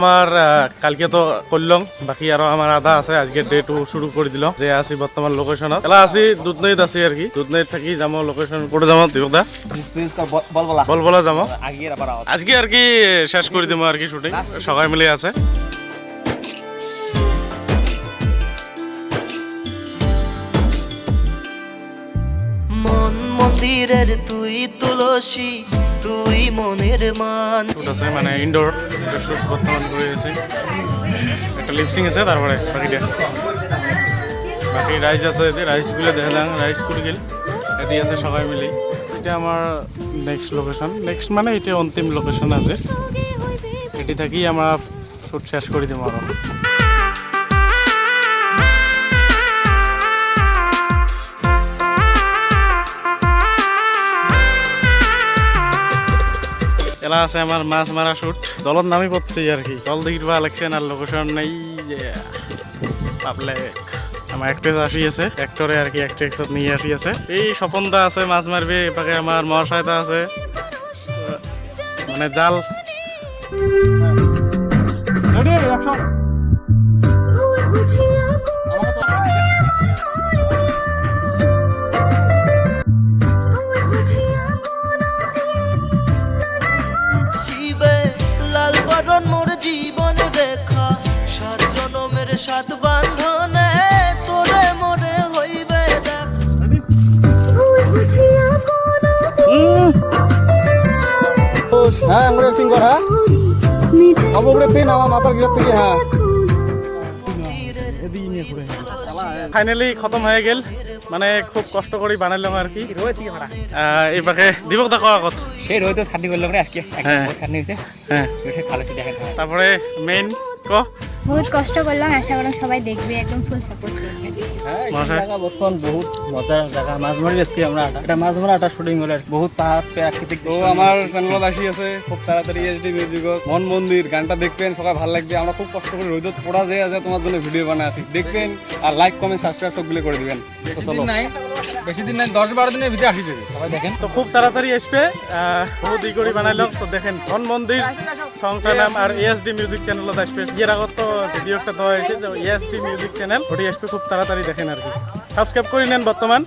আমার কালকে তো করলাম, বাকি আরো আমার আধা আছে। আজকে ডে 2 শুরু করে দিল। যে আছি বর্তমান লোকেশনত এলা আছি, দুধনৈত আছি আর কি। দুধনৈত থাকি যাবো লোকেশন করে যাবো দিবদা বলবলা যাবো আজকে আর কি। শেষ করে দিব আর কি শুটিং, সবাই মিলে আছে। মন মন্দিরের তুই তুলসী, তুই মনের মান। শুট আছে মানে ইনডোর শুট বর্তমান করে আছি। একটা লিপসিং আছে, তারপরে বাকি রাইস আছে। যে রাইসগুলো দেখলাম, রাইস করে গেল এটি আছে সবাই মিলে। এটা আমার নেক্সট লোকেশন, নেক্সট মানে এটা অন্তিম লোকেশন আছে। এটি থাকি আমরা শুট শেষ করে দিব আরো। এলা আছে আমার মাছ মারা শুট। জলত নামি পড়ছি আর কি। জল দেখি ভালো লাগছে না, লোকেশন নেই যে পাবলিক। আমার অ্যাক্ট্রেস আসি আছে, অ্যাক্টরে আর কি অ্যাক্ট্রেস নিয়ে আসি আছে। এই স্বপনদা আছে মাছ মারবে, এপাকে আমার মহাশয়তা আছে মানে জাল। শিবে লাল বরণ মোর জীবন রেখা, সাত জনমের সাত বান্ধনে তোরে মোরে হইবে দেখা। হ্যাঁ আমরা সিং কর। হ্যাঁ অবরে তিন আমার মাথার গিয়ে থেকে। হ্যাঁ ফাইনালি খতম হয়ে গেল, মানে খুব কষ্ট করে বানাইলাম আর কি। এই পাকে দিবক দেখো আগত সেই রইতো ছাড়নি করলাম রে আজকে। হ্যাঁ ছাড়নি হয়েছে। হ্যাঁ, ভালো দেখেন। তারপরে মেইন ক বহুত কষ্ট করলাম, আশা করি সবাই দেখবে, একদম ফুল সাপোর্ট করবে। হ্যাঁ এই জায়গা বর্তমান বহুত মজার জায়গা। মাছ মারি যাচ্ছি আমরা। এটা মাছ মারা একটা শুটিং হলে বহুত পাহাড় প্রাকৃতিক। তো আমার চ্যানেলত আসি আছে খুব তাড়াতাড়ি এসডি মিউজিকত মন মন্দির গানটা দেখবেন, সবাই ভালো লাগবে। আমরা খুব কষ্ট করে রোদত পড়া যায় আছে তোমার জন্য ভিডিও বানাই আসি, দেখবেন। আর লাইক কমেন্ট সাবস্ক্রাইব সবগুলো করে দিবেন। তো চলো, বেশি দিন নাই, 10-12 দিনের ভিতরে আসি যাবে। সবাই দেখেন তো খুব তাড়াতাড়ি আসবে। বহুত ই করে বানাইলাম। তো দেখেন মন মন্দির সংটার নাম আর এএসডি মিউজিক চ্যানেলত আসবে। এর আগত তো ভিডিও একটা দেওয়া হয়েছে যে এএসডি মিউজিক চ্যানেল, ওটি আসবে খুব তাড়াতাড়ি। দেখেন আর কি, সাবস্ক্রাইব করে নেন বর্তমান।